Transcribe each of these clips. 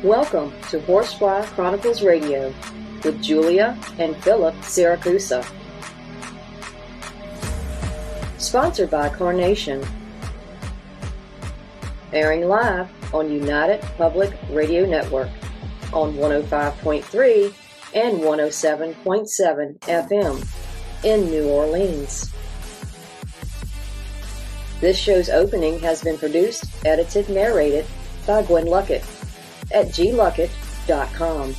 Welcome to Horsefly Chronicles Radio with Julia and Philip Siracusa. Sponsored by Carnation. Airing live on United Public Radio Network on 105.3 and 107.7 FM in New Orleans. This show's opening has been produced, edited, narrated by Gwen Luckett at gluckett.com.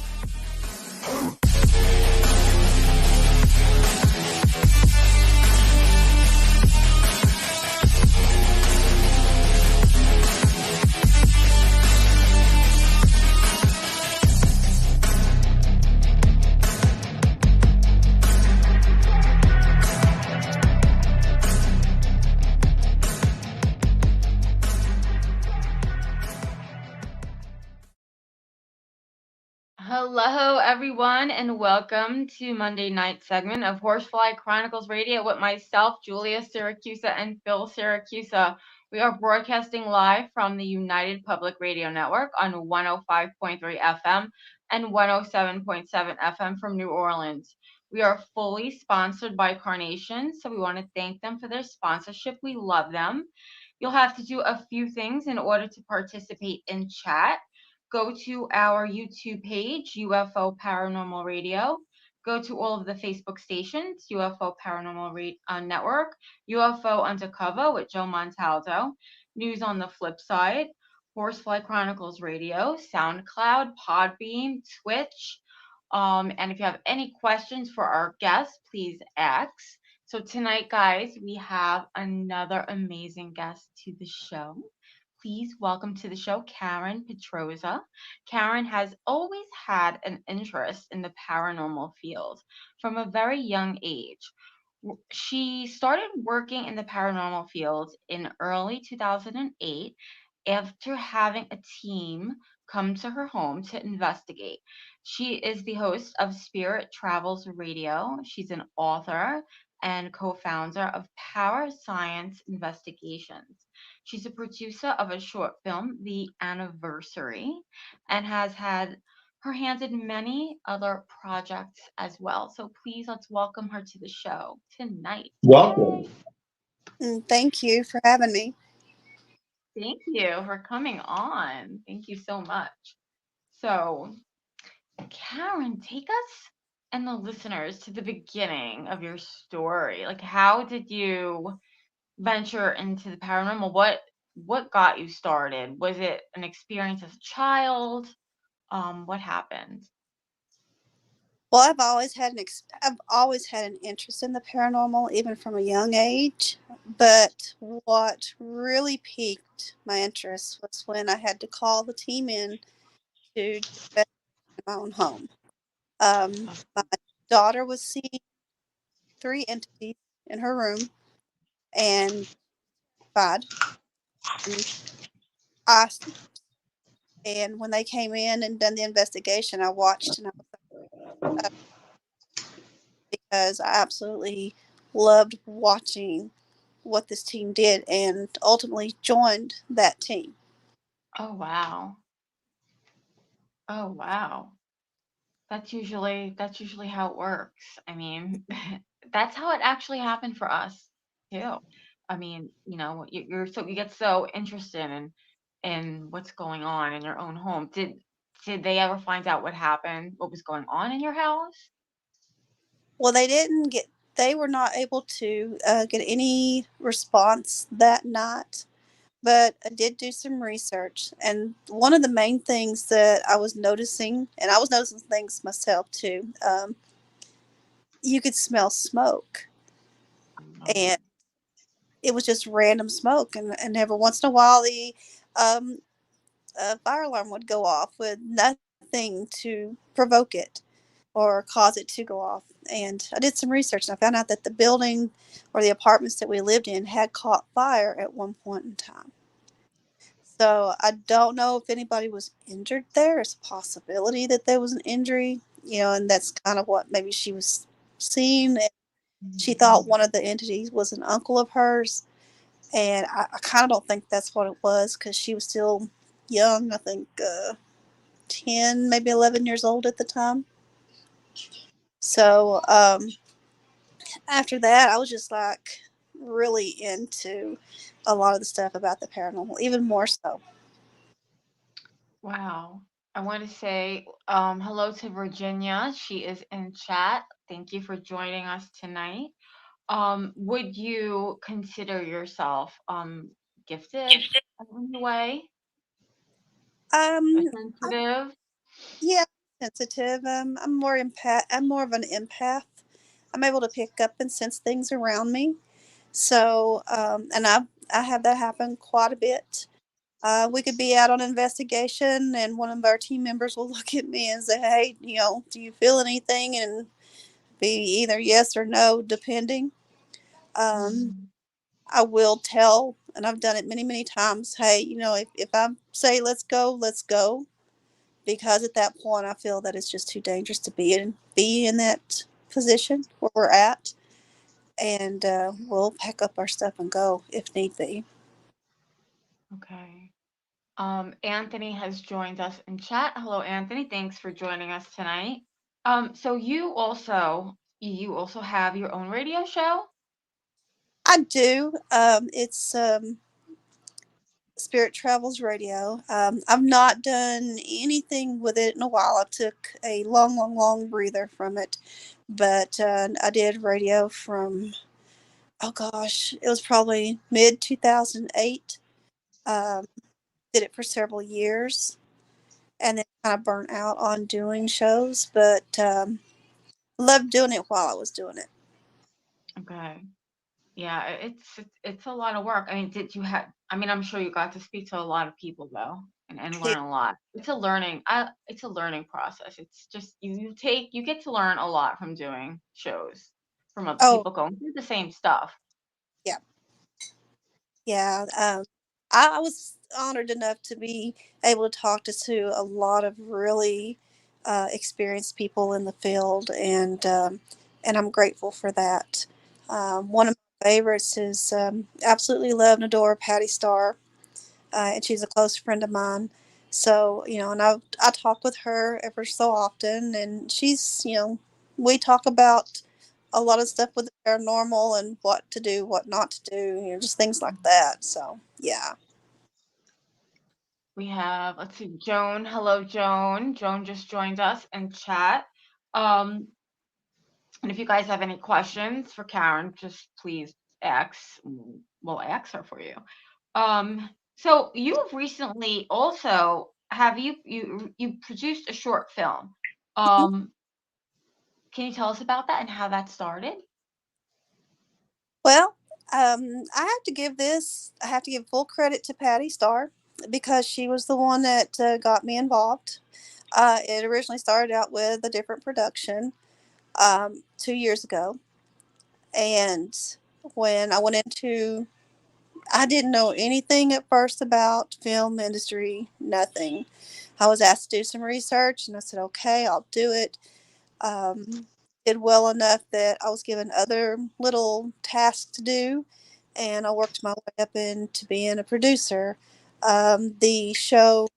Hello, everyone, and welcome to Monday night segment of Horsefly Chronicles Radio with myself, Julia Siracusa, and Phil Siracusa. We are broadcasting live from the United Public Radio Network on 105.3 FM and 107.7 FM from New Orleans. We are fully sponsored by Carnation, so we want to thank them for their sponsorship. We love them. You'll have to do a few things in order to participate in chat. Go to our YouTube page, UFO Paranormal Radio. Go to all of the Facebook stations, UFO Paranormal Network, UFO Undercover with Joe Montaldo, News on the Flip Side, Horsefly Chronicles Radio, SoundCloud, Podbean, Twitch. And if you have any questions for our guests, please ask. So tonight, guys, we have another amazing guest to the show. Please welcome to the show, Karen Pedroza. Karen has always had an interest in the paranormal field from a very young age. She started working in the paranormal field in early 2008 after having a team come to her home to investigate. She is the host of Spirit Travels Radio. She's an author and co-founder of ParaScience Investigations. She's a producer of a short film, The Anniversary, and has had her hands in many other projects as well. So please, let's welcome her to the show tonight. Welcome. Thank you for having me. Thank you for coming on. Thank you so much. So, Karen, take us and the listeners to the beginning of your story. Like, how did you venture into the paranormal? What got you started? Was it an experience as a child? What happened? Well, I've always had an interest in the paranormal, even from a young age. But what really piqued my interest was when I had to call the team in to investigate my own home. My daughter was seeing 3 entities in her room, and and when they came in and done the investigation, I watched, and I was because I absolutely loved watching what this team did, and ultimately joined that team. Oh wow. That's usually how it works. I mean, that's how it actually happened for us too. I mean, you get so interested in what's going on in your own home. Did they ever find out what was going on in your house? Well, they were not able to get any response that night, but I did do some research. And one of the main things that I was noticing, and I was noticing things myself too, you could smell smoke. And it was just random smoke. And every once in a while, the fire alarm would go off with nothing to provoke it or cause it to go off. And I did some research, and I found out that the building or the apartments that we lived in had caught fire at one point in time. So I don't know if anybody was injured there. It's a possibility that there was an injury, and that's kind of what maybe she was seeing. She thought one of the entities was an uncle of hers. And I kind of don't think that's what it was, because she was still young. I think 10, maybe 11 years old at the time. So after that, I was just like really into a lot of the stuff about the paranormal, even more so. Wow. I want to say hello to Virginia. She is in chat. Thank you for joining us tonight. Would you consider yourself gifted in any way or Um, sensitive? yeah, sensitive. I'm more of an empath. I'm able to pick up and sense things around me. So, and I have that happen quite a bit. We could be out on investigation, and one of our team members will look at me and say, "Hey, do you feel anything?" And be either yes or no, depending. Um, Mhm. I will tell, and I've done it many, many times. Hey, if I say let's go, because at that point I feel that it's just too dangerous to be in that position where we're at, and we'll pack up our stuff and go if need be. Okay. Anthony has joined us in chat. Hello, Anthony. Thanks for joining us tonight. So you also have your own radio show? I do. It's Spirit Travels Radio. I've not done anything with it in a while. I took a long, long, long breather from it, but I did radio from, oh gosh, it was probably mid 2008. Um, did it for several years, and then kind of burnt out on doing shows, but loved doing it while I was doing it. Okay. Yeah, it's a lot of work. I mean, I'm sure you got to speak to a lot of people though and Yeah. learn a lot. It's a learning process. It's just you get to learn a lot from doing shows from other Oh, people going through the same stuff. yeah. Yeah, I was honored enough to be able to talk to a lot of really experienced people in the field, and I'm grateful for that. One of my favorites is absolutely love and adore Patty Starr, and she's a close friend of mine. So and I talk with her ever so often, and she's we talk about a lot of stuff with the paranormal and what to do, what not to do, just things like that. So yeah. We have, let's see, Joan. Hello, Joan. Joan just joined us in chat. Um, and if you guys have any questions for Karen, just please ask. We'll ask her for you. So you've recently also have you produced a short film. Mhm. Um, can you tell us about that and how that started? Well, I have to give full credit to Patty Starr because she was the one that got me involved. It originally started out with a different production 2 years ago, and when I went into, I didn't know anything at first about film industry, nothing. I was asked to do some research, and I said, "Okay, I'll do it." Um, did well enough that I was given other little tasks to do, and I worked my way up into being a producer. The show,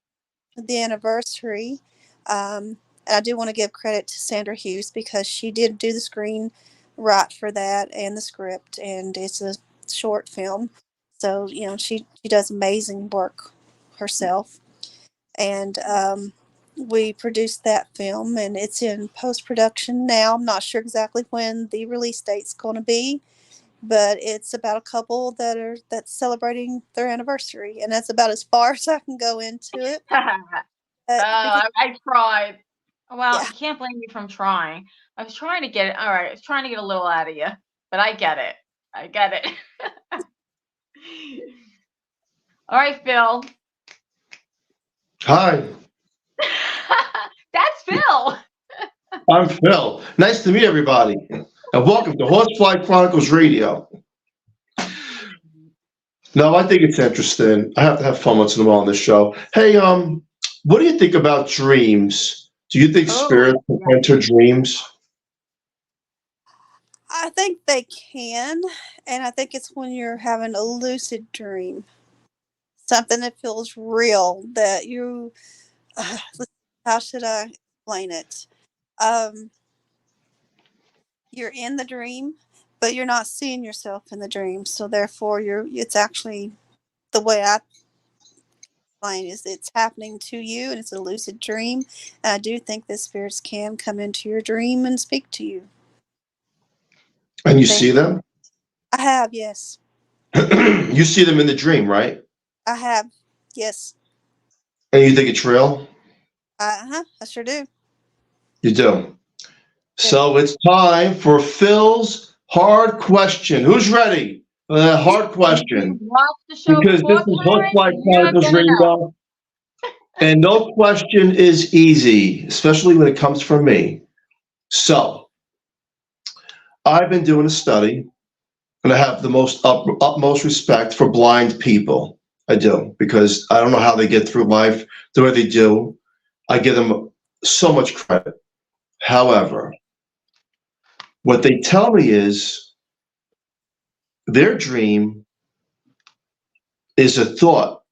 the anniversary, and I do want to give credit to Sandra Hughes because she did do the screen right for that and the script, and it's a short film. So she does amazing work herself, and we produced that film, and it's in post production now. I'm not sure exactly when the release date's going to be, but it's about a couple that's celebrating their anniversary, and that's about as far as I can go into it. Because I tried. Well, yeah, you can't blame me from trying. I was trying to get it. All right, I was trying to get a little out of you, but I get it. I get it. All right, Phil. Hi, That's Phil. I'm Phil. Nice to meet everybody, and welcome to Horsefly Chronicles Radio. No, I think it's interesting. I have to have fun once in a while on this show. Hey, what do you think about dreams? Do you think Oh, spirits can yeah. enter dreams? I think they can, and I think it's when you're having a lucid dream, something that feels real that you. how should I explain it? You're in the dream, but you're not seeing yourself in the dream. So therefore, it's actually the way I explain is it's happening to you, and it's a lucid dream. And I do think that spirits can come into your dream and speak to you. And you see them? I have, yes. You see them in the dream, right? I have, yes. And you think it's real? I sure do. You do. So it's time for Phil's hard question. Who's ready for that hard question? Watch the show Because this before, is Clarence, Horsefly you're not Chronicles gonna know. Radio, and no question is easy, especially when it comes from me. So I've been doing a study, and I have the utmost respect for blind people. I do, because I don't know how they get through life the way they do. I give them so much credit. However, what they tell me is their dream is a thought.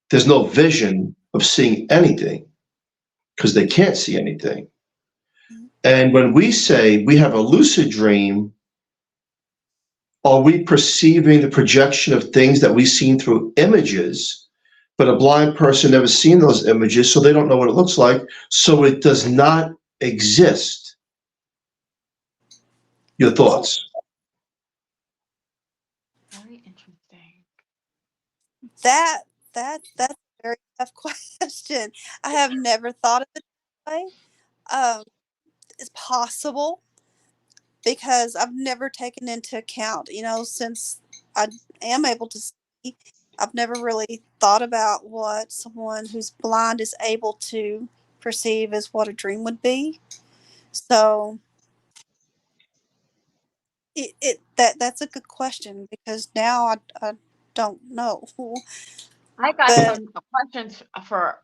There's no vision of seeing anything because they can't see anything. And when we say we have a lucid dream, are we perceiving the projection of things that we've seen through images, but a blind person never seen those images, so they don't know what it looks like, so it does not exist? Your thoughts? Very interesting. That's a very tough question. I have never thought of it that way. It's possible because I've never taken into account, since I am able to see, I've never really thought about what someone who's blind is able to perceive as what a dream would be. So that's a good question because now I don't know. I got But some questions for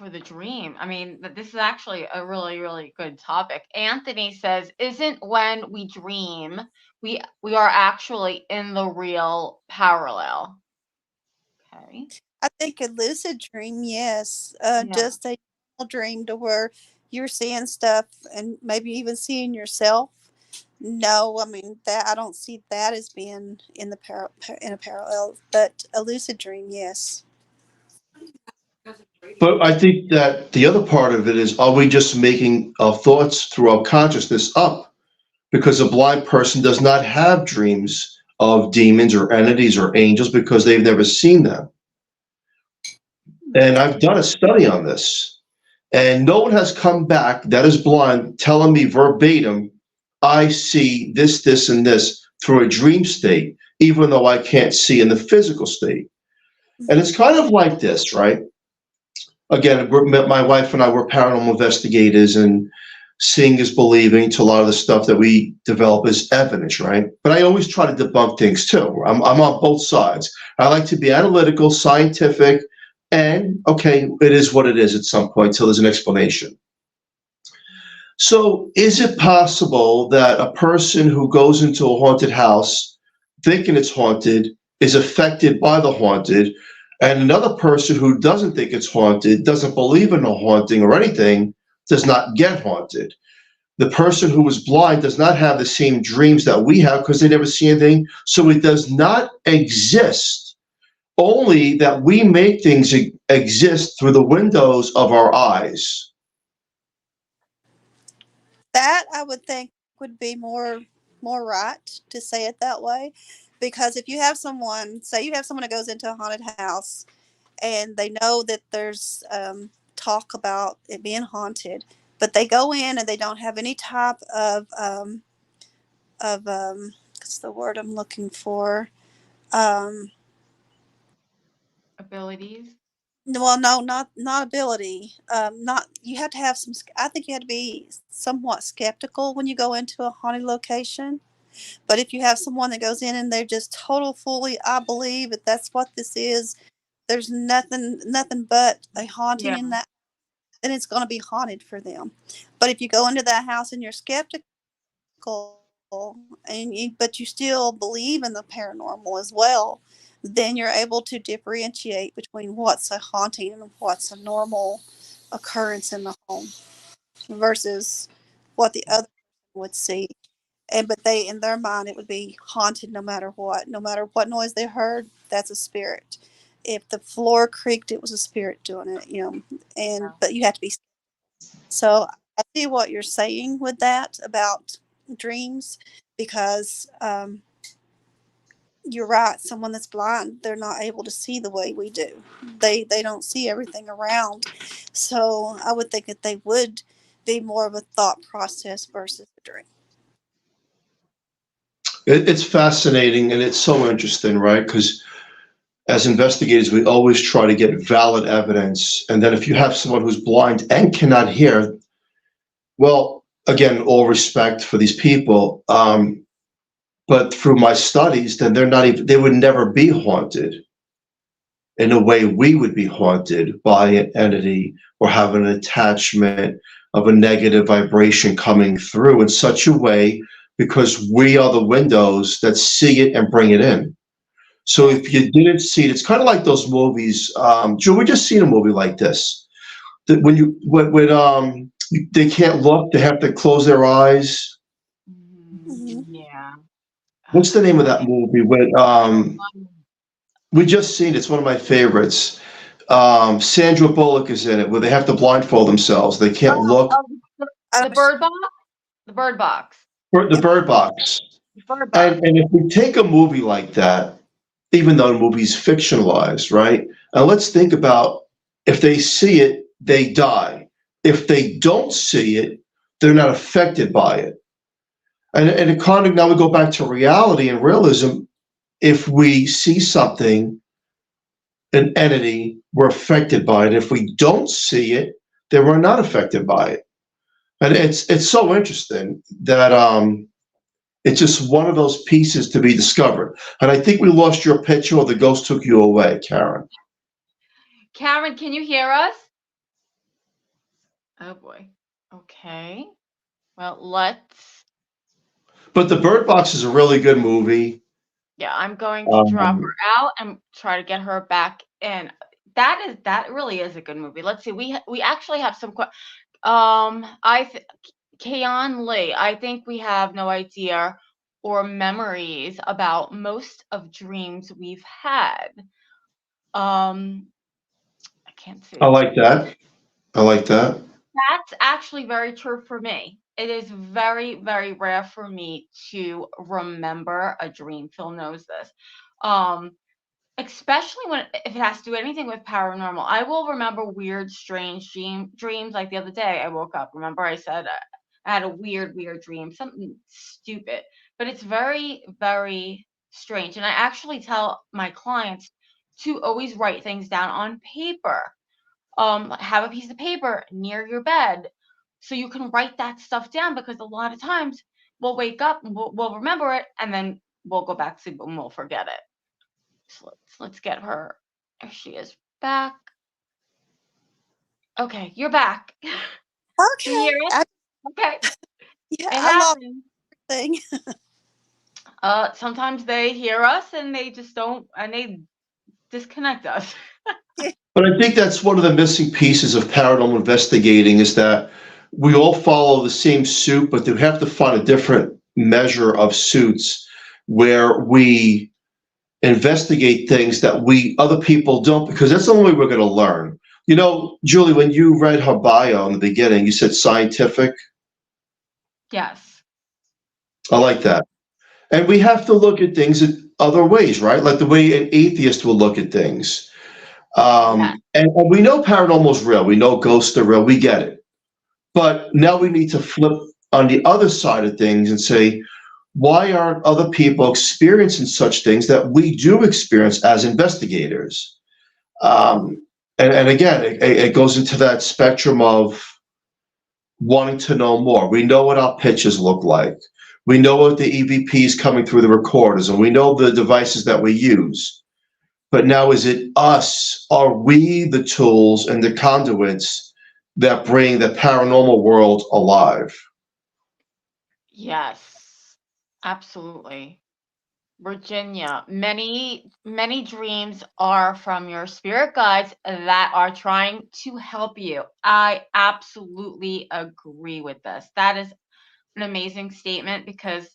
the dream. I mean, this is actually a really, really good topic. Anthony says, "Isn't when we dream, we are actually in the real parallel?" Okay. I think a lucid dream, yes, Yeah. just a normal dream to where you're seeing stuff and maybe even seeing yourself. No, I mean that I don't see that as being in in a parallel, but a lucid dream, yes. But I think that the other part of it is, are we just making our thoughts through our consciousness up? Because a blind person does not have dreams of demons or entities or angels because they've never seen them. And I've done a study on this, and no one has come back that is blind telling me verbatim, I see this, this, and this through a dream state, even though I can't see in the physical state. And it's kind of like this, right? Again, my wife and I were paranormal investigators, and seeing is believing to a lot of the stuff that we develop as evidence, right? But I always try to debunk things too. I'm on both sides. I like to be analytical, scientific, and okay, it is what it is at some point till there's an explanation. So is it possible that a person who goes into a haunted house thinking it's haunted is affected by the haunted, and another person who doesn't think it's haunted, doesn't believe in a haunting or anything, does not get haunted? The person who is blind does not have the same dreams that we have because they never see anything, so it does not exist. Only that we make things exist through the windows of our eyes. That I would think would be more right to say it that way, because if you have someone, say you have someone that goes into a haunted house and they know that there's talk about it being haunted, but they go in and they don't have any type of what's the word I'm looking for? Abilities. Well, no, not ability. Not you have to have some. I think you have to be somewhat skeptical when you go into a haunted location. But if you have someone that goes in and they're just fully, I believe that that's what this is. There's nothing but a haunting Yeah. in that, then it's going to be haunted for them. But if you go into that house and you're skeptical, but you still believe in the paranormal as well, then you're able to differentiate between what's a haunting and what's a normal occurrence in the home versus what the other would see. But they, in their mind, it would be haunted no matter what. No matter what noise they heard, that's a spirit. If the floor creaked, it was a spirit doing it, but you have to be. So I see what you're saying with that about dreams, because you're right. Someone that's blind, they're not able to see the way we do. They don't see everything around. So I would think that they would be more of a thought process versus a dream. It's fascinating and it's so interesting, right? Because as investigators, we always try to get valid evidence. And then if you have someone who's blind and cannot hear, well, again, all respect for these people. But through my studies, then they would never be haunted in a way we would be haunted by an entity or have an attachment of a negative vibration coming through in such a way, because we are the windows that see it and bring it in. So if you didn't see it, it's kind of like those movies. Joe, we just seen a movie like this. That when they can't look, they have to close their eyes. Yeah. What's the name of that movie? We just seen it. It's one of my favorites. Sandra Bullock is in it, where they have to blindfold themselves. They can't look. The Bird Box. The Bird Box. The Bird Box. Bird Box. And if we take a movie like that, even though the movie's fictionalized, right? And let's think about, if they see it, they die. If they don't see it, they're not affected by it. And it kind of, now we go back to reality and realism. If we see something, an entity, we're affected by it. If we don't see it, then we're not affected by it. And it's so interesting that it's just one of those pieces to be discovered. And I think we lost your picture, or the ghost took you away, Karen. Karen, can you hear us? Oh boy. Okay. Well, let's. But the Bird Box is a really good movie. Yeah, I'm going to drop her out and try to get her back in. That really is a good movie. Let's see. We actually have some Kayon Lee, I think we have no idea or memories about most of dreams we've had. I can't see. I like that. That's actually very true for me. It is very, very rare for me to remember a dream. Phil knows this. Especially if it has to do anything with paranormal. I will remember weird, strange dreams. Like the other day, I woke up. Remember, I said I had a weird dream, something stupid. But it's very, very strange. And I actually tell my clients to always write things down on paper. Have a piece of paper near your bed so you can write that stuff down, because a lot of times we'll wake up and we'll remember it, and then we'll go back to sleep and we'll forget it. So let's get her. There she is, back. Okay, you're back. Okay. You hear us? Okay. Yeah, It I love happens. everything. Sometimes they hear us and they just don't, and they disconnect us. But I think that's one of the missing pieces of paranormal investigating, is that we all follow the same suit, but they have to find a different measure of suits where we investigate things that other people don't, because that's the only way we're going to learn. You know, Julie, when you read her bio in the beginning, you said scientific. Yes. I like that. And we have to look at things in other ways, right? Like the way an atheist will look at things. And we know paranormal is real. We know ghosts are real. We get it. But now we need to flip on the other side of things and say, why aren't other people experiencing such things that we do experience as investigators? And again, it goes into that spectrum of wanting to know more. We know what our pitches look like. We know what the EVPs coming through the recorders, and we know the devices that we use. But now, is it us? Are we the tools and the conduits that bring the paranormal world alive? Yes, absolutely. Virginia, many dreams are from your spirit guides that are trying to help you. I absolutely agree with this. That is an amazing statement because,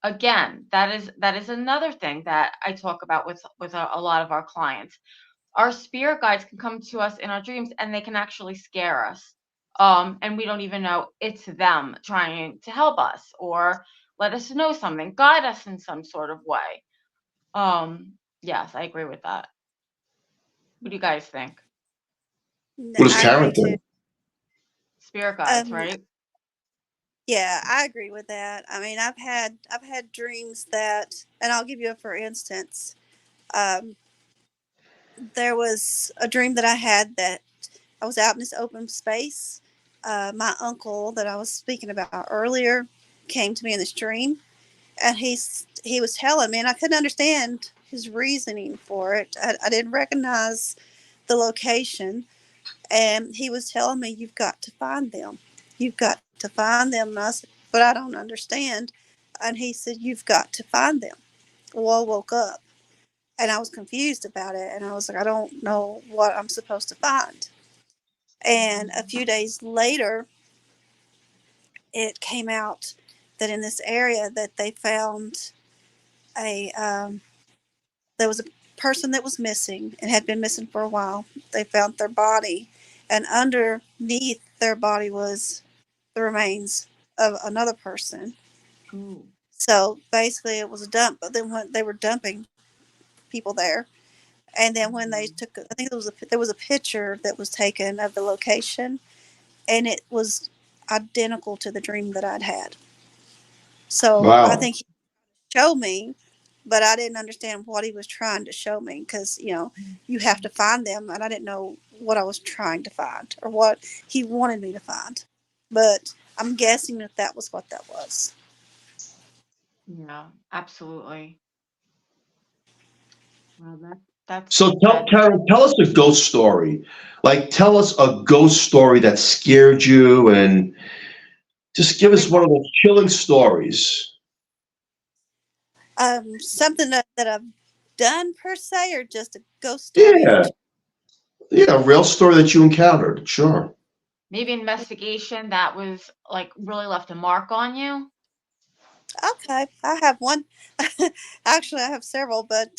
again, that is another thing that I talk about with a lot of our clients. Our spirit guides can come to us in our dreams and they can actually scare us. And we don't even know it's them trying to help us or let us know something, guide us in some sort of way. Yes, I agree with that. What do you guys think? What does I Karen agree too. think? Spirit guides, Um, right? yeah, I agree with that. I mean, I've had dreams that, and I'll give you a for instance. Um, there was a dream that I had that I was out in this open space. My uncle that I was speaking about earlier came to me in this dream, and he was telling me, and I couldn't understand his reasoning for it. I didn't recognize the location, and he was telling me, "You've got to find them. You've got to find them." And I said, "But I don't understand." And he said, "You've got to find them." Well, I woke up and I was confused about it, and I was like, "I don't know what I'm supposed to find." And a few days later, it came out that in this area that they found a there was a person that was missing and had been missing for a while. They found their body, and underneath their body was the remains of another person. Ooh. So basically, it was a dump. But then when they were dumping people there, and then when they took, I think there was a picture that was taken of the location, and it was identical to the dream that I'd had. So I Wow. think he showed me, but I didn't understand what he was trying to show me because you have to find them, and I didn't know what I was trying to find or what he wanted me to find. But I'm guessing that that was what that was. Yeah, absolutely. Well, that's So tell that. Karen, tell us a ghost story. Like, tell us a ghost story that scared you, and just give us one of those chilling stories. Something that I've done per se, or just a ghost story in. Yeah, yeah, a real story that you encountered. Sure. Maybe investigation that was like really left a mark on you. Okay, I have one. Actually, I have several, but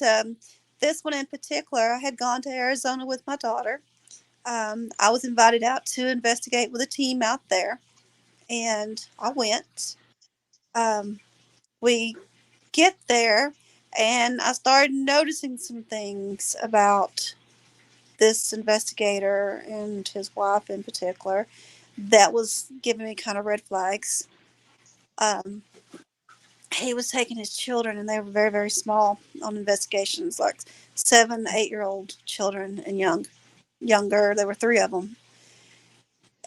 this one in particular, I had gone to Arizona with my daughter. I was invited out to investigate with a team out there, and I went. Um, we get there, and I started noticing some things about this investigator and his wife in particular that was giving me kind of red flags. Um, he was taking his children, and they were very, very small on investigations, like 7, 8-year-old children and younger. There were three of them.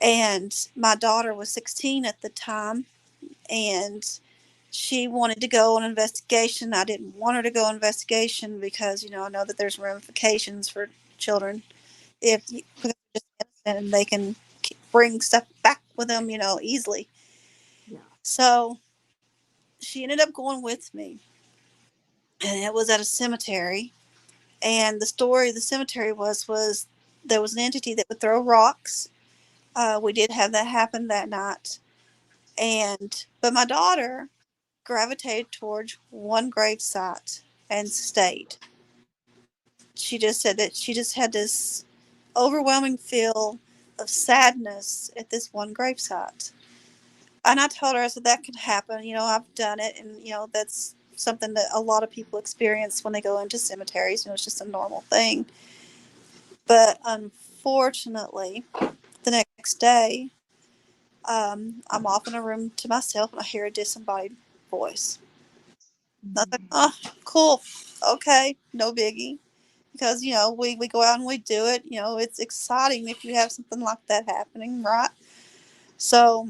And my daughter was 16 at the time, and she wanted to go on investigation. I didn't want her to go on investigation because, I know that there's ramifications for children if because they're just innocent and they can bring stuff back with them, easily. Yeah. So she ended up going with me, and it was at a cemetery. And the story of the cemetery was there was an entity that would throw rocks. We did have that happen that night, but my daughter gravitated towards one gravesite and stayed. She just said that she just had this overwhelming feel of sadness at this one gravesite. And I told her, I said, that could happen. I've done it. And, that's something that a lot of people experience when they go into cemeteries. It's just a normal thing. But unfortunately, the next day, I'm off in a room to myself and I hear a disembodied voice. And I was like, oh, cool. Okay, no biggie. Because, we go out and we do it. It's exciting if you have something like that happening, right? So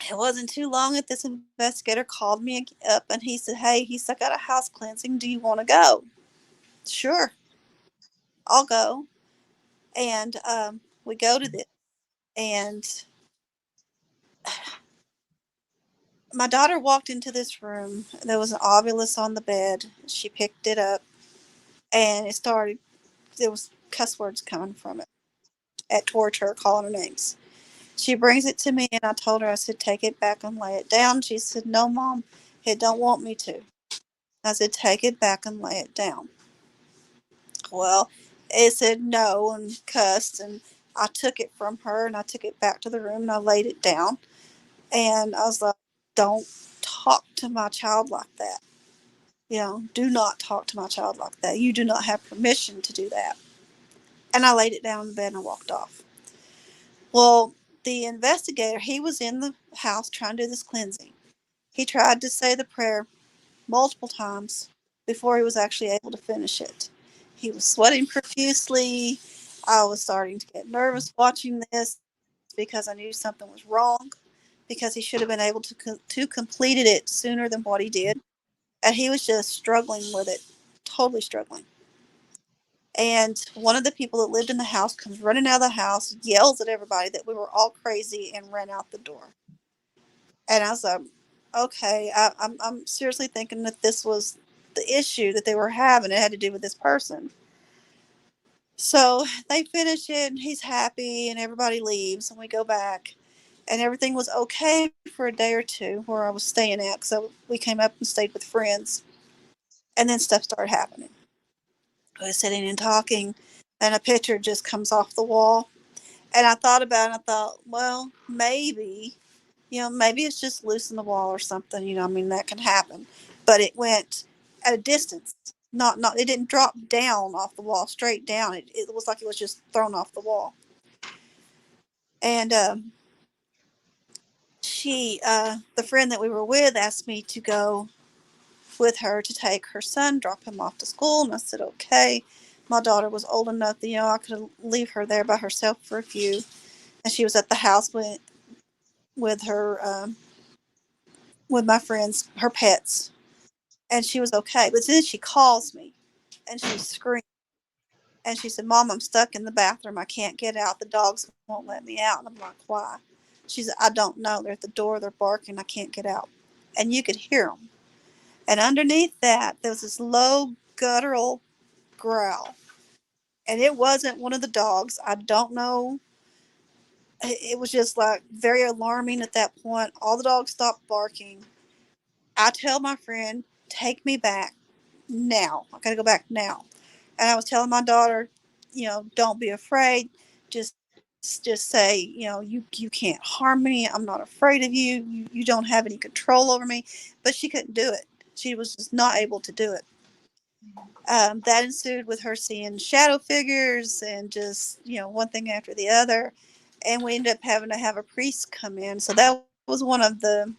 it wasn't too long that this investigator called me up and he said, hey, I got a house cleansing. Do you want to go? Sure, I'll go. And we go to this. And My daughter walked into this room. There was an ovulus on the bed. She picked it up, and it started. There was cuss words coming from it towards her, calling her names. She brings it to me, and I told her, I said, take it back and lay it down. She said, no, Mom, it don't want me to. I said, take it back and lay it down. Well, it said no and cussed, and I took it from her, and I took it back to the room, and I laid it down. And I was like, don't talk to my child like that. Do not talk to my child like that. You do not have permission to do that. And I laid it down in the bed and I walked off. Well, the investigator, he was in the house trying to do this cleansing. He tried to say the prayer multiple times before he was actually able to finish it. He was sweating profusely. I was starting to get nervous watching this because I knew something was wrong, because he should have been able to completed it sooner than what he did. And he was just struggling with it, totally struggling. And one of the people that lived in the house comes running out of the house, yells at everybody that we were all crazy, and ran out the door. And I was like, okay, I'm seriously thinking that this was the issue that they were having. It had to do with this person. So they finish it, and he's happy, and everybody leaves, and we go back. And everything was okay for a day or two where I was staying at, because we came up and stayed with friends. And then stuff started happening. I was sitting and talking, and a picture just comes off the wall. And I thought about it, and I thought, well, maybe, maybe it's just loose in the wall or something. I mean, that can happen. But it went at a distance. It didn't drop down off the wall, straight down. It was like it was just thrown off the wall. And the friend that we were with asked me to go with her to take her son, drop him off to school. And I said, okay. My daughter was old enough that, I could leave her there by herself for a few. And she was at the house with her, with my friends, her pets. And she was okay. But then she calls me and she screamed. And she said, Mom, I'm stuck in the bathroom. I can't get out. The dogs won't let me out. And I'm like, why? She said, I don't know. They're at the door. They're barking. I can't get out. And you could hear them. And underneath that, there was this low guttural growl. And it wasn't one of the dogs. I don't know. It was just like very alarming at that point. All the dogs stopped barking. I tell my friend, take me back now. I got to go back now. And I was telling my daughter, don't be afraid. Just say, you can't harm me. I'm not afraid of you. You don't have any control over me. But she couldn't do it. She was just not able to do it. That ensued with her seeing shadow figures and just, one thing after the other. And we ended up having to have a priest come in. So that was one of the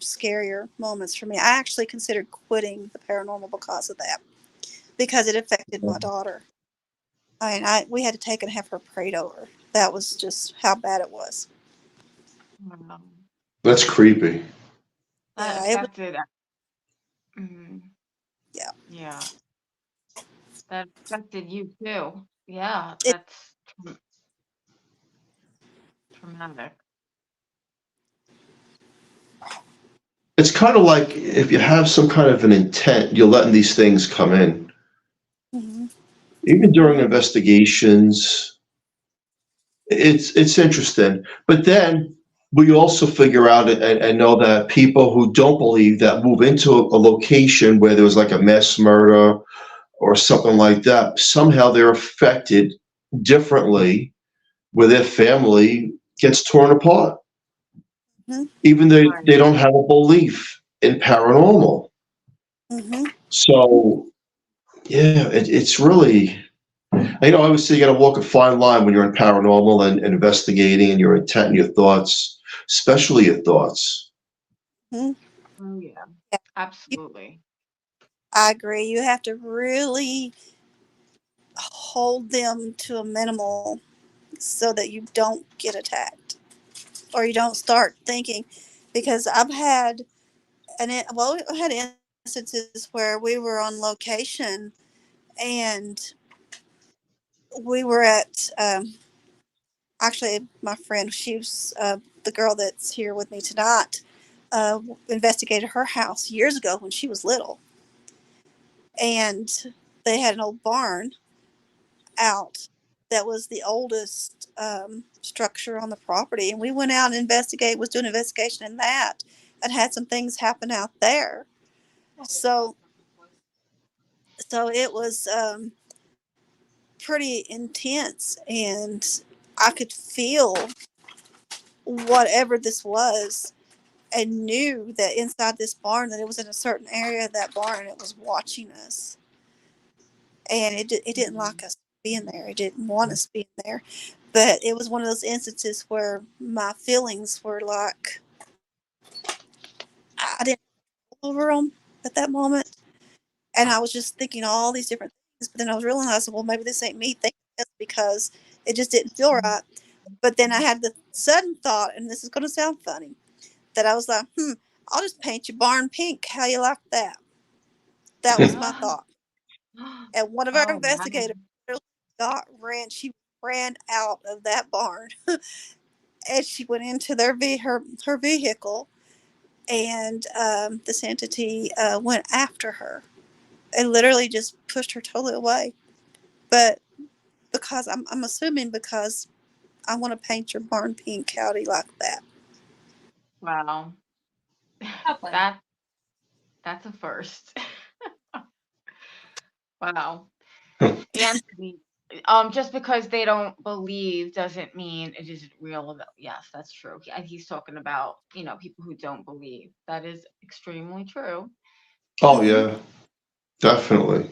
scarier moments for me. I actually considered quitting the paranormal because of that, because it affected my daughter. I mean, we had to take and have her prayed over. That was just how bad it was. Wow. That's creepy. That Yeah, affected. Yeah. Yeah. That affected you too. Yeah, It, that's traumatic. It's kind of like if you have some kind of an intent, you're letting these things come in. mm-hmm. Even during investigations, it's interesting. But then we also figure out and know that people who don't believe that move into a location where there was like a mass murder or something like that, somehow they're affected differently, where their family gets torn apart, Mm-hmm. even though they don't have a belief in paranormal. Mm-hmm. So, yeah, it's really, I always say you got to walk a fine line when you're in paranormal and investigating, and your intent and your thoughts, especially your thoughts. Mm-hmm. Oh yeah, Yeah. absolutely. I agree. You have to really hold them to a minimal so that you don't get attacked or you don't start thinking, because I've had we had instances where we were on location and we were at actually my friend, she was the girl that's here with me tonight. investigated her house years ago when she was little, and they had an old barn out that was the oldest structure on the property, and we went out and was doing an investigation in that, and had some things happen out there. So it was pretty intense, and I could feel whatever this was, and knew that inside this barn, that it was in a certain area of that barn, it was watching us, and it didn't like us being there. It didn't want us being there. But it was one of those instances where my feelings were like, I didn't over them at that moment, and I was just thinking all these different things. But then I was realizing, well, maybe this ain't me thinking this, because it just didn't feel right. But then I had the sudden thought, and this is going to sound funny, that I was like, I'll just paint your barn pink. How you like that? That was my thought. And one of our investigators she ran out of that barn and she went into her vehicle, and this entity went after her and literally just pushed her totally away. But because I'm assuming because I want to paint your barn pink, how do you like that? Wow. That's a first. Wow. And just because they don't believe doesn't mean it isn't real. Yes, that's true. And he's talking about, people who don't believe. That is extremely true. Oh yeah, definitely.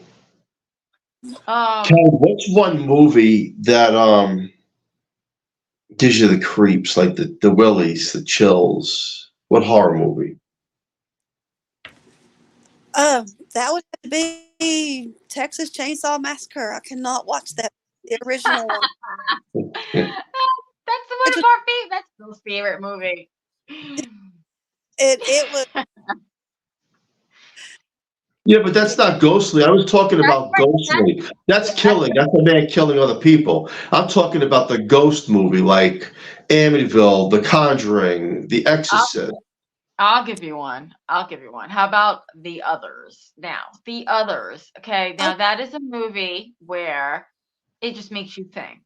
Um, Ken, what's one movie that gives you the creeps, like the willies, the chills? What horror movie? That would have to be Texas Chainsaw Massacre. I cannot watch that, the original one. That's one of our favorite. That's Bill's favorite movie. It was. Yeah, but that's not ghostly. I was talking about ghostly. That's killing. That's a man killing other people. I'm talking about the ghost movie, like Amityville, The Conjuring, The Exorcist. I'll give you one. How about The Others? Now, The Others. Okay, now that is a movie where it just makes you think.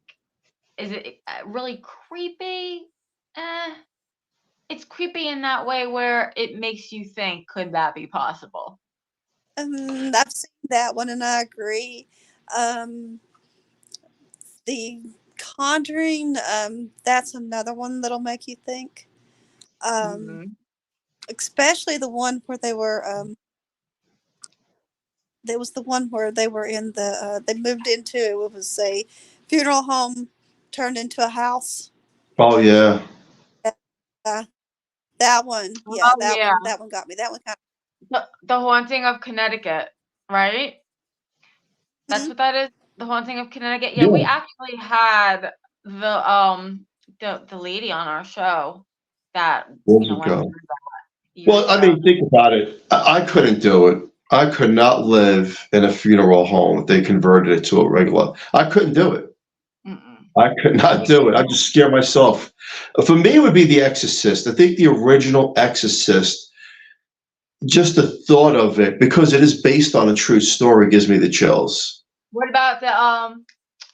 Is it really creepy? It's creepy in that way where it makes you think, could that be possible? I've seen that one and I agree. The Conjuring, that's another one that'll make you think. Especially the one where they were, there was the one where they were in they moved into, it was a funeral home turned into a house. Oh yeah. That one, yeah, that one got me. That one kind of the Haunting of Connecticut, right? That's what that is. The Haunting of Connecticut. Yeah, we actually had the lady on our show that went through that. Well, I mean, think about it. I couldn't do it. I could not live in a funeral home if they converted it to a regular. I couldn't do it. I could not do it. I'd just scare myself. For me, it would be The Exorcist. I think the original Exorcist, just the thought of it, because it is based on a true story, gives me the chills. What about the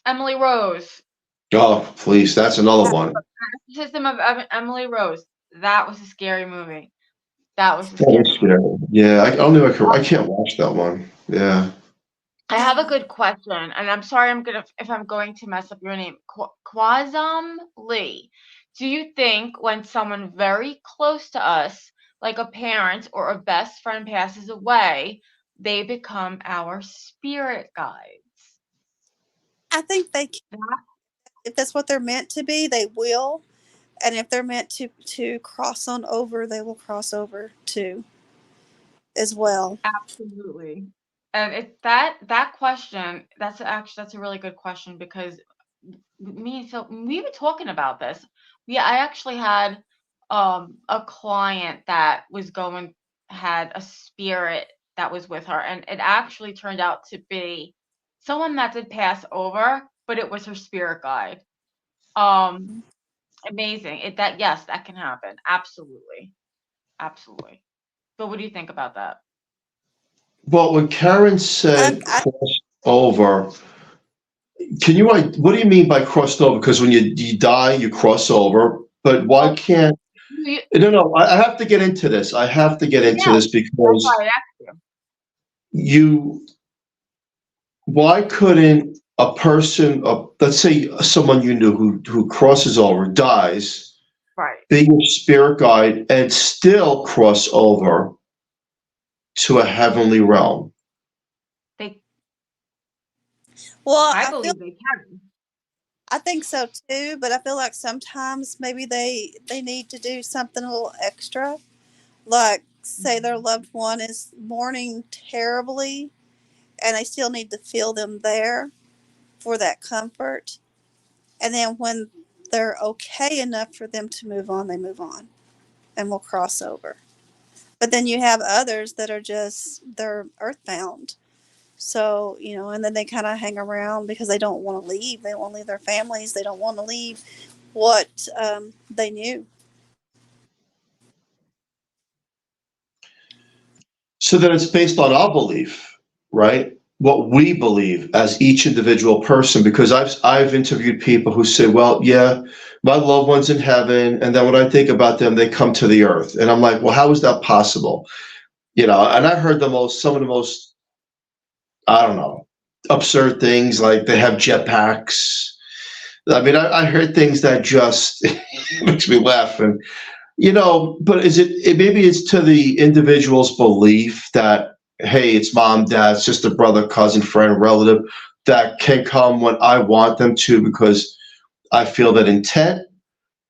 Emily Rose? Oh, please, that's another one. System of Emily Rose. That was a scary movie. That was scary. Yeah, I don't know. I can't watch that one. Yeah. I have a good question, and I'm sorry if I'm going to mess up your name. Kwazam Lee. Do you think when someone very close to us, like a parent or a best friend, passes away, they become our spirit guides? I think they can. If that's what they're meant to be, they will. And if they're meant to cross on over, they will cross over too, as well. Absolutely. And that question, that's a really good question, because me and Phil, we were talking about this. I actually had a client that had a spirit that was with her, and it actually turned out to be someone that did pass over, but it was her spirit guide. Amazing. Yes, that can happen. Absolutely. Absolutely. So what do you think about that? Well, when Karen said I crossed over, what do you mean by crossed over? Because when you die, you cross over, but why Well, can't, you- no, I have to get into this. I have to get into yeah, this that's why because I asked you. why couldn't a person, let's say someone you knew who crosses over, dies, Right. be your spirit guide, and still cross over to a heavenly realm? They, well, I believe they can. I think so too, but I feel like sometimes maybe they need to do something a little extra. Like say their loved one is mourning terribly and they still need to feel them there for that comfort. And then when they're okay enough for them to move on, they move on and will cross over. But then you have others that are just they're earthbound. So, and then they kind of hang around because they don't want to leave. They want to leave their families. They don't want to leave what they knew. So then it's based on our belief, right? What we believe as each individual person, because I've interviewed people who say, well, yeah, my loved one's in heaven, and then when I think about them, they come to the earth. And I'm like, well, how is that possible? And I heard some of the most, I don't know, absurd things, like they have jetpacks. I mean, I heard things that just makes me laugh. And but maybe it's to the individual's belief that, hey, it's mom, dad, sister, brother, cousin, friend, relative that can come when I want them to because I feel that intent,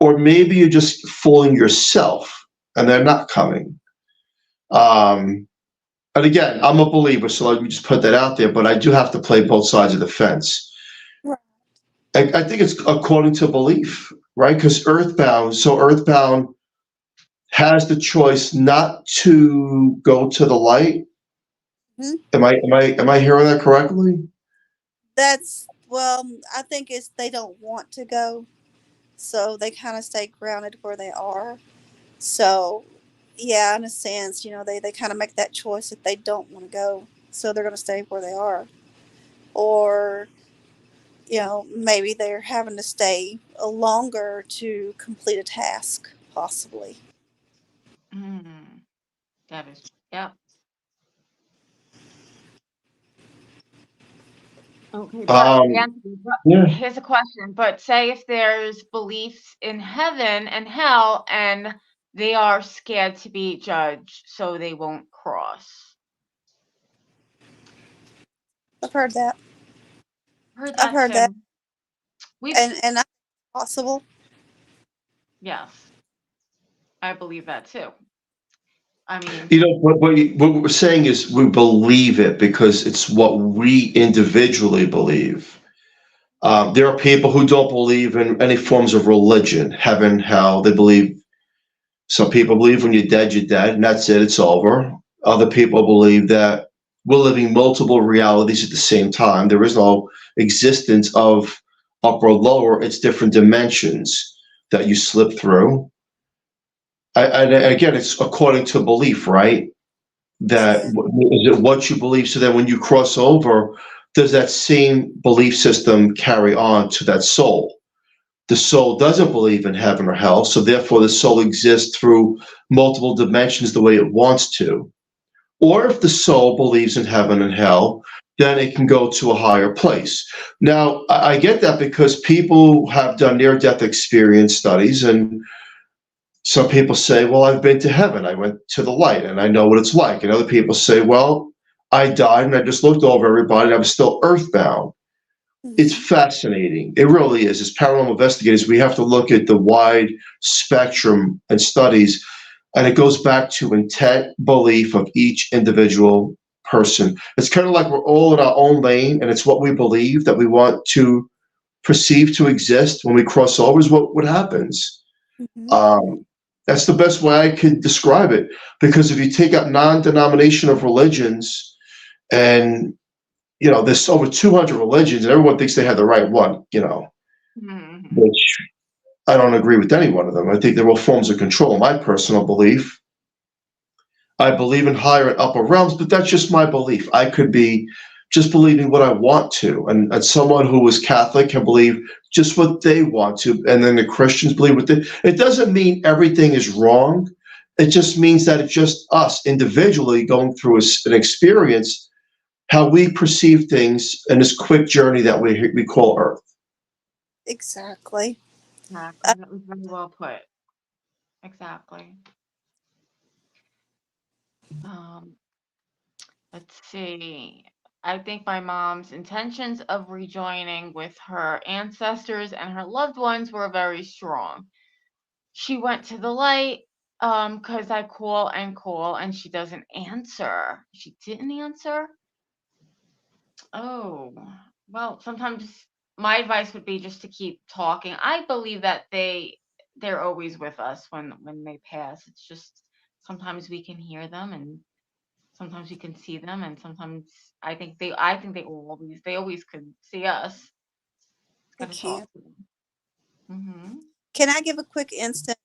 or maybe you're just fooling yourself and they're not coming. And again, I'm a believer, so let me just put that out there, but I do have to play both sides of the fence. Right. I think it's according to belief, right? Because Earthbound has the choice not to go to the light. Mm-hmm. Am I hearing that correctly? I think it's they don't want to go, so they kind of stay grounded where they are. So, yeah, in a sense, they kind of make that choice that they don't want to go, so they're going to stay where they are. Or, maybe they're having to stay longer to complete a task, possibly. That is, yeah. Okay, but Anthony, Yeah. here's a question. But say if there's beliefs in heaven and hell and they are scared to be judged, so they won't cross. I've heard that. Heard I've that heard that, too. We've and that's possible. Yes, I believe that too. I mean, What we're saying is we believe it because it's what we individually believe. There are people who don't believe in any forms of religion, heaven, hell. They believe, some people believe when you're dead, and that's it, it's over. Other people believe that we're living multiple realities at the same time. There is no existence of upper or lower, it's different dimensions that you slip through. And again, it's according to belief, right? That is it what you believe. So that when you cross over, does that same belief system carry on to that soul? The soul doesn't believe in heaven or hell, so therefore the soul exists through multiple dimensions the way it wants to. Or if the soul believes in heaven and hell, then it can go to a higher place. Now, I get that because people have done near-death experience studies, and some people say, well, I've been to heaven, I went to the light, and I know what it's like. And other people say, well, I died and I just looked over everybody and I was still earthbound. It's fascinating. It really is. As paranormal investigators, we have to look at the wide spectrum and studies, and it goes back to intent, belief of each individual person. It's kind of like we're all in our own lane, and it's what we believe that we want to perceive to exist. When we cross over is what happens. Mm-hmm. That's the best way I could describe it, because if you take out non-denominational religions, and there's over 200 religions, and everyone thinks they have the right one, which I don't agree with any one of them. I think they're all forms of control, my personal belief. I believe in higher and upper realms, but that's just my belief. I could be just believing what I want to. And someone who is Catholic can believe just what they want to. And then the Christians believe what they, it doesn't mean everything is wrong. It just means that it's just us individually going through an experience, how we perceive things in this quick journey that we call Earth. Exactly. Exactly. That was very well put. Exactly. Um, let's see. I think my mom's intentions of rejoining with her ancestors and her loved ones were very strong. She went to the light, because I call and she doesn't answer. She didn't answer. Oh, well, sometimes my advice would be just to keep talking. I believe that they're always with us when they pass. It's just sometimes we can hear them and sometimes we can see them, and sometimes I think they always could see us. They Gotta can. talk to them. Mm-hmm. Can I give a quick instance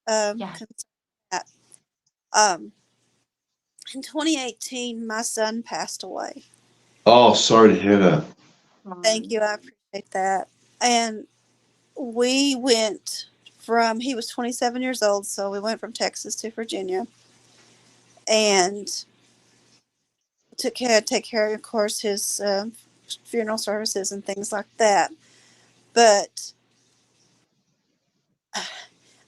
Yes. concerning that? Um, in 2018, my son passed away. Oh, sorry to hear that. Thank Sorry. you. I appreciate that. And we went from, he was 27 years old, so we went from Texas to Virginia and take care, of course, his funeral services and things like that. But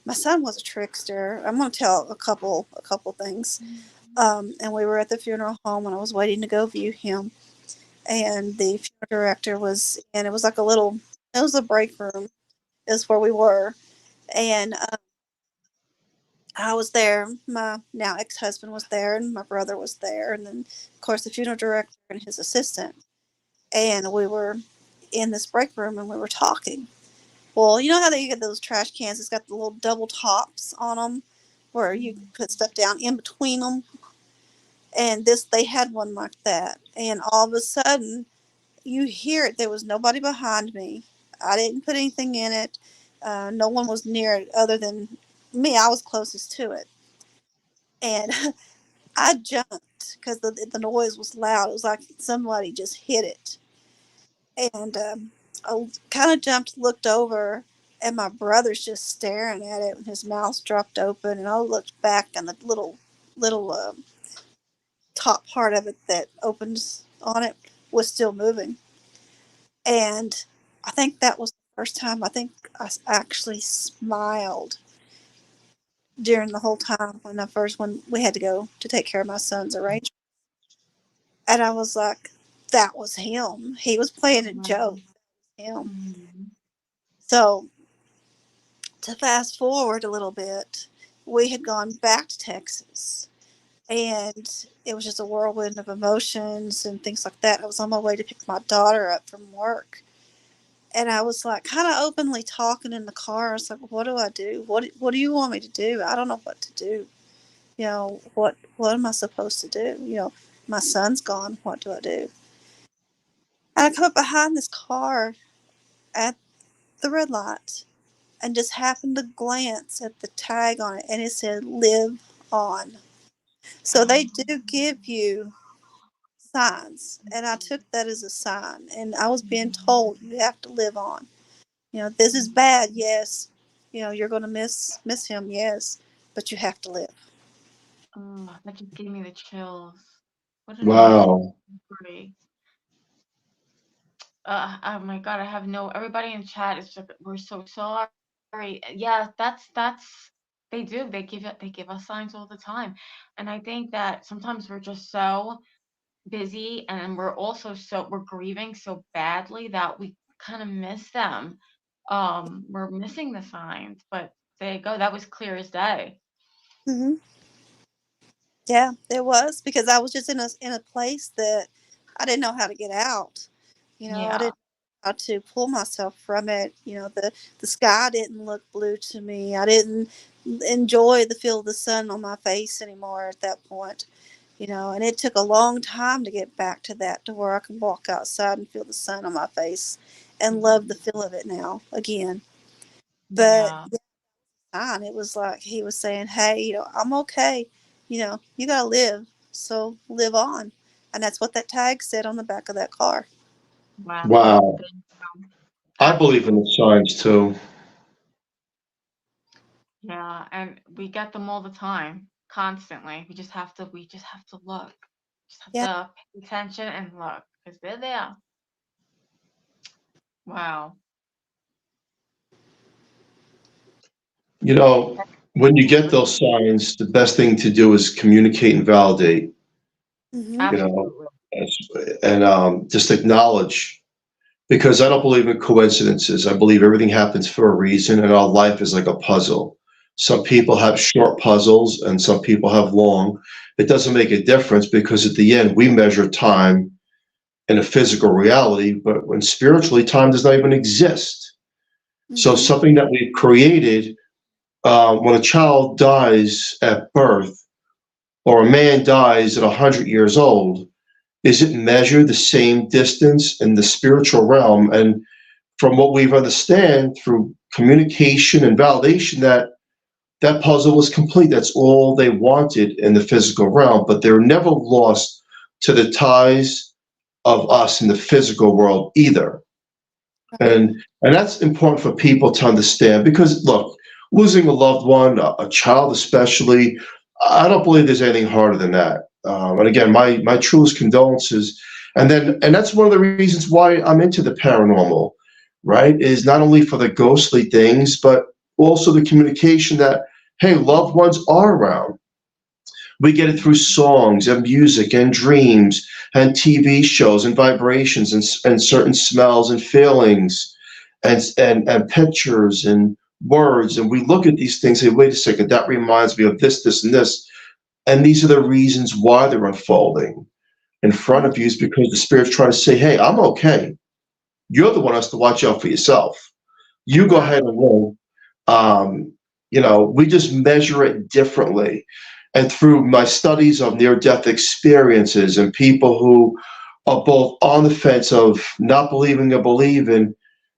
my son was a trickster. I'm going to tell a couple things. And we were at the funeral home, and I was waiting to go view him. And the funeral director was, and it was like it was a break room, is where we were. And I was there. My now ex-husband was there, and my brother was there, and then of course the funeral director and his assistant. And we were in this break room, and we were talking. Well, you know how they get those trash cans? It's got the little double tops on them, where you can put stuff down in between them. And they had one like that. And all of a sudden, you hear it. There was nobody behind me. I didn't put anything in it. No one was near it other than me. I was closest to it. And I jumped because the noise was loud. It was like somebody just hit it. And I kind of jumped, looked over, and my brother's just staring at it, and his mouth's dropped open. And I looked back, and the little top part of it that opens on it was still moving. And I think that was the first time I think I actually smiled during the whole time when we had to go to take care of my son's arrangement. And I was like, that was him. He was playing a joke. Him. Mm-hmm. So to fast forward a little bit, we had gone back to Texas, and it was just a whirlwind of emotions and things like that. I was on my way to pick my daughter up from work, and I was like kind of openly talking in the car. I was like, what do I do? What do you want me to do? I don't know what to do. You know, what am I supposed to do? You know, my son's gone. What do I do? And I come up behind this car at the red light and just happened to glance at the tag on it, and it said live on. So they do give you signs, and I took that as a sign, and I was being told you have to live on. You know, this is bad, yes. You know, you're going to miss him, yes, but you have to live. Oh, that just gave me the chills. What an amazing Wow. story. Oh my God, I have no. Everybody in chat is just, we're so sorry. Yeah, that's they do. They give us signs all the time, and I think that sometimes we're just so busy, and we're grieving so badly that we kind of miss them. We're missing the signs, but there you go. That was clear as day. Hmm. Yeah, there was, because I was just in a place that I didn't know how to get out. You know, I Yeah. didn't know how to pull myself from it. You know, the sky didn't look blue to me. I didn't enjoy the feel of the sun on my face anymore at that point. You know, and it took a long time to get back to that, to where I can walk outside and feel the sun on my face and love the Mhm. feel of it now again. But Yeah. yeah, fine. It was like he was saying, "Hey, you know, I'm okay. You got to live. So live on. And that's what that tag said on the back of that car. Wow. Wow. I believe in Absolutely. the signs too. Yeah, and we get them all the time, constantly. We just have to look. Just have Yeah. to pay attention and look because they're there. Wow. You know, when you get those signs, the best thing to do is communicate and validate, Hmm. you know, Absolutely. and just acknowledge, because I don't believe in coincidences. I believe everything happens for a reason, and our life is like a puzzle. Some people have short puzzles and some people have long. It doesn't make a difference because at the end, we measure time in a physical reality, but when spiritually, time does not even exist. So Hmm. something that we've created, when a child dies at birth or a man dies at 100 years old, is it measured the same distance in the spiritual realm? And from what we've understand through communication and validation, that puzzle was complete. That's all they wanted in the physical realm, but they're never lost to the ties of us in the physical world either. Right. And that's important for people to understand because look, losing a loved one, a child especially, I don't believe there's anything harder than that. And again, my truest condolences. And that's one of the reasons why I'm into the paranormal, right? Is not only for the ghostly things, but also the communication that, hey, loved ones are around. We get it through songs and music and dreams and TV shows and vibrations and certain smells and feelings and pictures and words. And we look at these things, say, wait a second, that reminds me of this, this, and this. And these are the reasons why they're unfolding in front of you is because the spirit's trying to say, hey, I'm okay. You're the one who has to watch out for yourself. You go ahead Exactly. and live. We just measure it differently. And through my studies of near death experiences and people who are both on the fence of not believing or believing,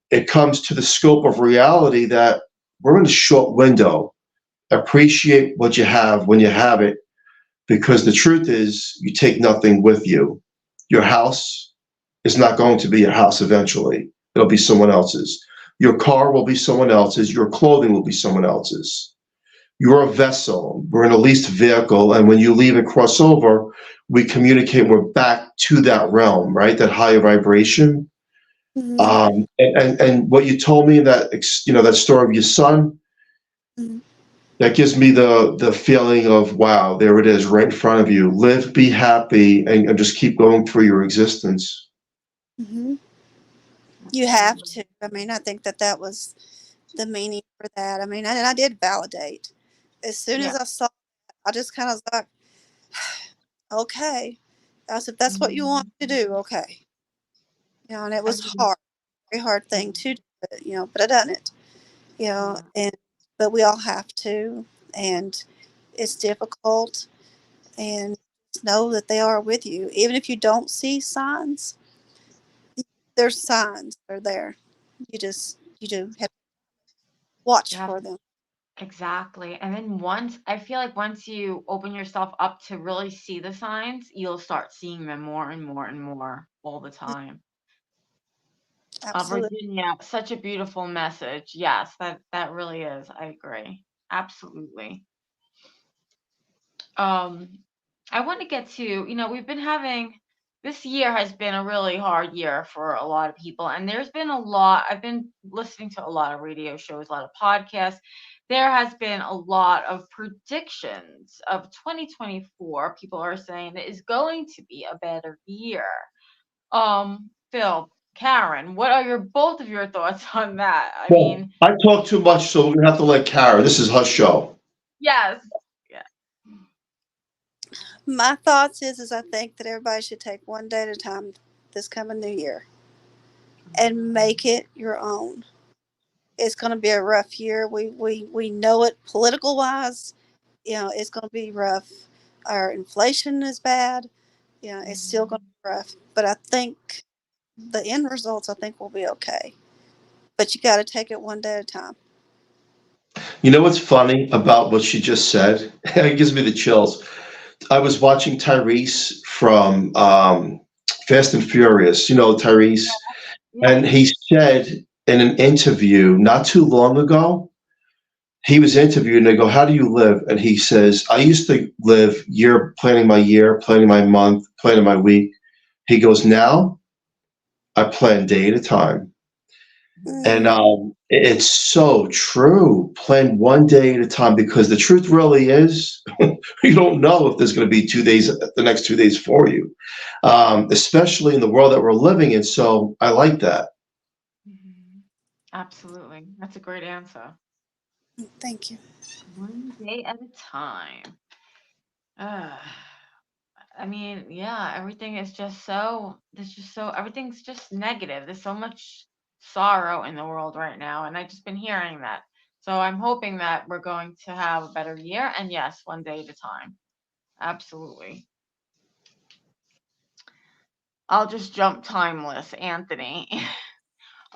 it comes to the scope of reality that we're in a short window. Appreciate what you have when you have it, because the truth is, you take nothing with you. Your house is not going to be your house eventually, it'll be someone else's. Your car will be someone else's. Your clothing will be someone else's. You're a vessel. We're in a leased vehicle. And when you leave and cross over, we communicate. We're back to that realm, right? That higher vibration. Hmm. And what you told me in that story of your son, Hmm. that gives me the feeling of, wow, there it is right in front of you. Live, be happy, and just keep going through your existence. Hmm. You have Absolutely. to. I mean, I think that was the meaning for that. I mean, and I did validate. As soon Yeah. as I saw, I just kind of was like, okay. I said, that's what you want Mhm. to do, okay. And it I was mean, hard, very hard yeah. thing to do, but I done it. Yeah. But we all have to, and it's difficult, and just know that they are with you. Even if you don't see signs, there's signs. They're there. You do have to watch You have for them. exactly. And then I feel like once you open yourself up to really see the signs, you'll start seeing them more and more and more all the time. Absolutely. Virginia, such a beautiful message. Yes, that really is. I agree. Absolutely. Um, I want to get to, we've been having this year has been a really hard year for a lot of people, and there's been a lot. I've been listening to a lot of radio shows, a lot of podcasts. There has been a lot of predictions of 2024. People are saying that is going to be a better year. Phil, Karen, what are both of your thoughts on that? I Well, mean, I talk too much, so we're gonna have to let Kara. This is her show. yes. Yeah. My thoughts is I think that everybody should take one day at a time this coming new year and make it your own. It's going to be a rough year. We know it political wise. It's going to be rough. Our inflation is bad. It's still going to Mhm. be rough. But I think the end results, I think, will be okay. But you got to take it one day at a time. You know what's funny about what she just said? It gives me the chills. I was watching Tyrese from Fast and Furious, Tyrese, Yeah. and he said in an interview not too long ago, he was interviewed and they go, "How do you live?" And he says, "I used to live planning my year, planning my month, planning my week." He goes, "Now I plan day at a time." And Mm, it's so true. Plan one day at a time, because the truth really is, you don't know if there's going to be 2 days, the next 2 days for you, especially in the world that we're living in. So I like that. Mhm. Absolutely. That's a great answer. thank you. One day at a time. Uh, I mean, yeah, everything's just negative. There's so much sorrow in the world right now, and I've just been hearing that. So I'm hoping that we're going to have a better year, and yes, one day at a time. Absolutely. I'll just jump timeless, Anthony.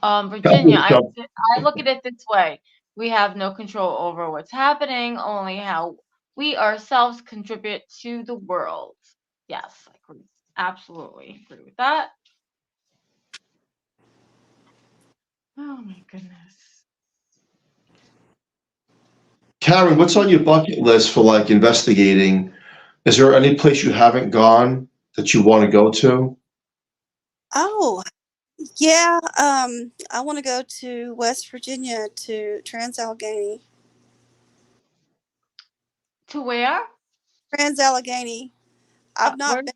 Virginia, I look at it this way. We have no control over what's happening, only how we ourselves contribute to the world. Yes, I agree. Absolutely agree with that. Oh my goodness. Karen, what's on your bucket list for like investigating? Is there any place you haven't gone that you want to go to? Oh, yeah. I want to go to West Virginia to Trans-Allegheny. To where? Trans-Allegheny. I've Where? not been.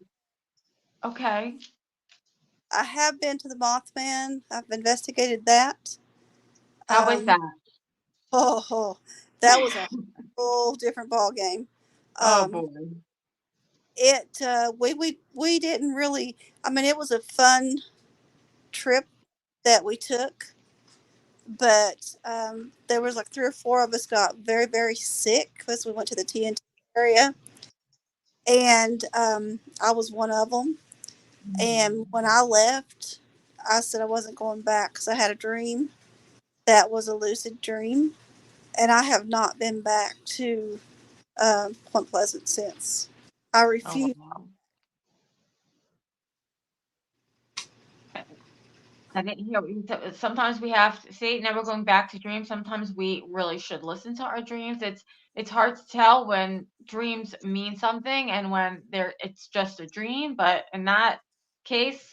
Okay. I have been to the Mothman. I've investigated that. How was that? Oh, that was a whole different ball game. Oh Um, boy. we didn't really. I mean, it was a fun trip that we took, but there was like 3 or 4 of us got very very sick because we went to the TNT area, and I was one of them. And when I left, I said I wasn't going back because I had a dream that was a lucid dream, and I have not been back to Point Pleasant since. I Oh refuse. wow. I didn't hear what you said. Sometimes we have to see, never going back to dreams. Sometimes we really should listen to our dreams. It's hard to tell when dreams mean something and when it's just a dream. But in that case,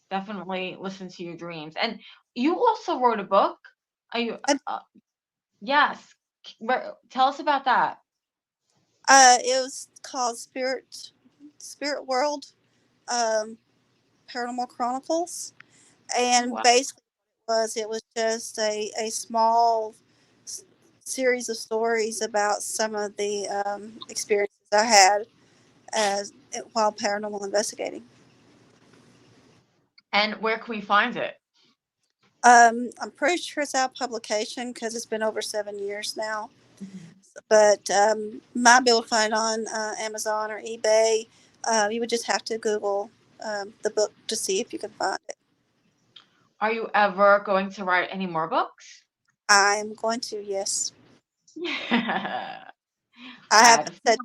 definitely listen to your dreams. And you also wrote a book. Are you? I, Yes. Tell us about that. it was called Spirit World, um, Paranormal Chronicles, Oh and wow. basically it was just a small s- series of stories about some of the experiences I had as while paranormal investigating. And where can we find it? I'm pretty sure it's out of publication because it's been over 7 years now. Mhm. But might be able to find it on Amazon or eBay. You would just have to Google the book to see if you can find it. Are you ever going to write any more books? I'm going to, yes. I I had haven't a said,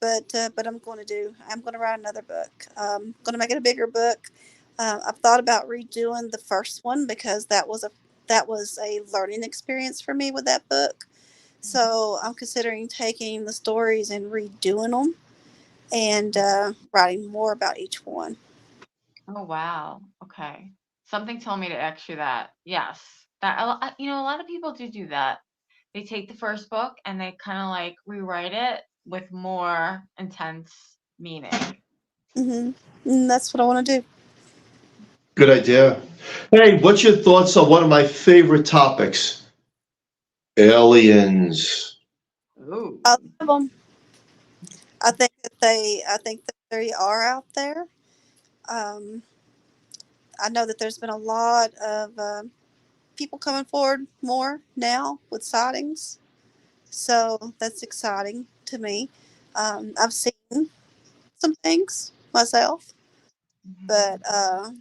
feeling. but I'm going to do. I'm going to write another book. Going to make it a bigger book. I've thought about redoing the first one because that was a learning experience for me with that book. So I'm considering taking the stories and redoing them and writing more about each one. Oh wow. Okay. Something told me to ask you that. Yes. A lot of people do that. They take the first book and they kind of like rewrite it with more intense meaning. hmm And that's what I want to do. Good idea. Hey, what's your thoughts on one of my favorite topics? Aliens. Ooh. I love them. I think that they are out there. Um, I know that there's been a lot of people coming forward more now with sightings, so that's exciting to me. I've seen some things myself, but Mhm.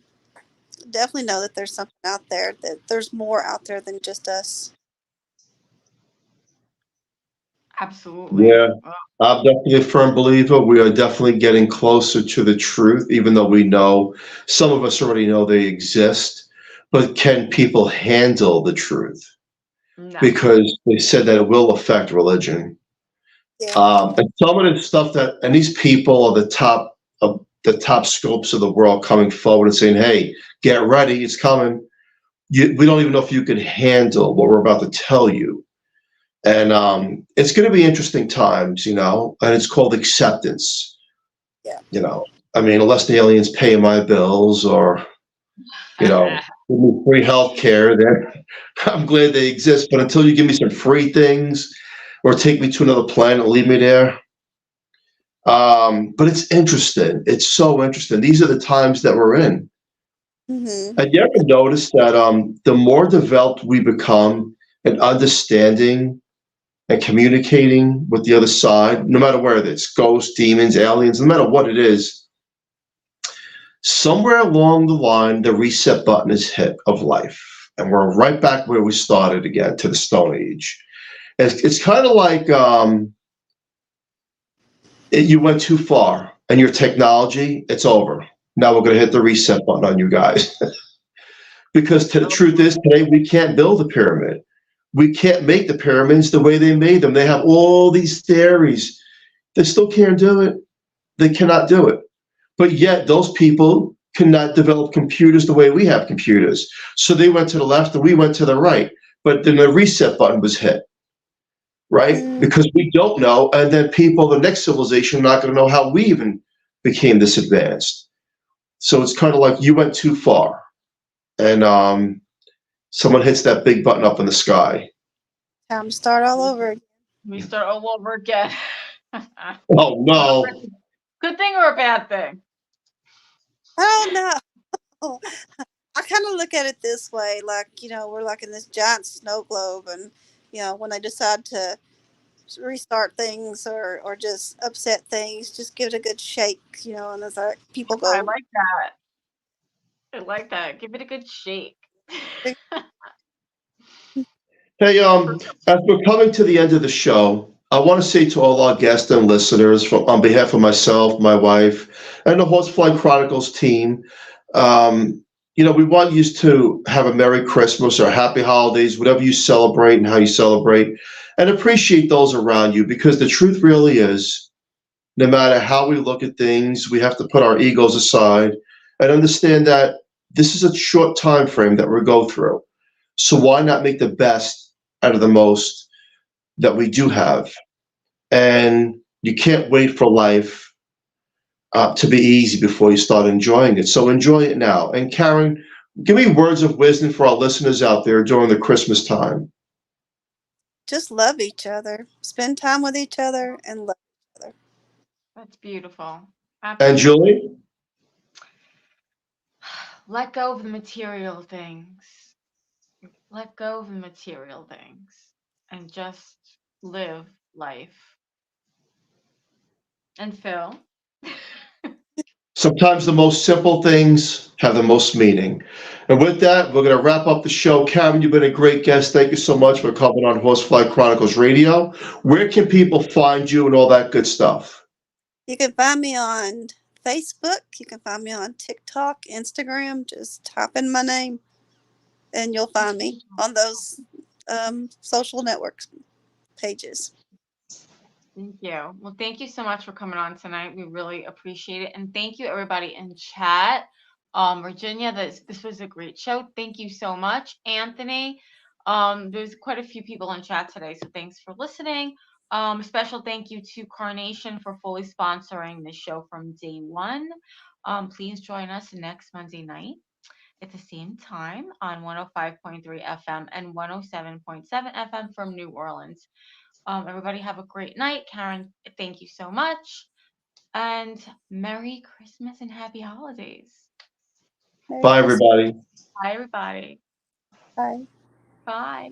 definitely know that there's something out there. That there's more out there than just us. Absolutely. Yeah, I'm definitely a firm believer. We are definitely getting closer to the truth, even though we know some of us already know they exist. But can people handle the truth? No. Because they said that it will affect religion. Yeah. And some of the stuff that, and these people are the top of the top scopes of the world coming forward and saying, "Hey, get ready, it's coming." We don't even know if you can handle what we're about to tell you. And it's going to be interesting times, and it's called acceptance. Yeah. I mean, unless the aliens pay my bills or, give me free health care, then I'm glad they exist. But until you give me some free things or take me to another planet and leave me there. But it's interesting. It's so interesting. These are the times that we're in. Mm-hmm. And you ever notice that the more developed we become in understanding and communicating with the other side, no matter where it's ghosts, demons, aliens, no matter what it is, somewhere along the line, the reset button is hit of life. And we're right back where we started again to the Stone Age. It's kind of like you went too far and your technology, it's over. Now we're going to hit the reset button on you guys. Because the truth is, today we can't build a pyramid. We can't make the pyramids the way they made them. They have all these theories. They still can't do it. They cannot do it. But yet those people cannot develop computers the way we have computers. So they went to the left and we went to the right. But then the reset button was hit, right? Mm. Because we don't know. And then people, the next civilization, are not going to know how we even became this advanced. So it's kind of like you went too far. And someone hits that big button up in the sky. Time to start all over again. We start all over again. Oh no. Good thing or a bad thing? I don't know. I kind of look at it this way, like, we're like in this giant snow globe, and, when they decide to restart things or just upset things, just give it a good shake, and it's like people I go, like that. I like that. Give it a good shake. Hey, as we're coming to the end of the show, I want to say to all our guests and listeners, on behalf of myself, my wife, and the Horsefly Chronicles team, we want you to have a Merry Christmas or Happy Holidays, whatever you celebrate and how you celebrate, and appreciate those around you, because the truth really is, no matter how we look at things, we have to put our egos aside and understand that this is a short time frame that we go through. So why not make the best out of the most that we do have? And you can't wait for life to be easy before you start enjoying it. So enjoy it now. And Karen, give me words of wisdom for our listeners out there during the Christmas time. just love each other, spend time with each other, and love each other. That's beautiful. And Absolutely. Julie? Let go of the material things. Let go of the material things and just live life. And Phil? Sometimes the most simple things have the most meaning. And with that, we're going to wrap up the show. Karen, you've been a great guest. Thank you so much for coming on Horsefly Chronicles Radio. Where can people find you and all that good stuff? You can find me on Facebook. You can find me on TikTok, Instagram. Just type in my name, and you'll find me on those social networks pages. Thank you. Well, thank you so much for coming on tonight. We really appreciate it. And thank you, everybody in chat. Virginia, this was a great show. Thank you so much. Anthony, there's quite a few people in chat today, so thanks for listening. Special thank you to Carnation for fully sponsoring this show from day one. Please join us next Monday night at the same time on 105.3 FM and 107.7 FM from New Orleans. Everybody have a great night. Karen, thank you so much. And Merry Christmas and Happy Holidays. Merry Bye, Christmas. everybody. Bye, everybody. Bye. Bye.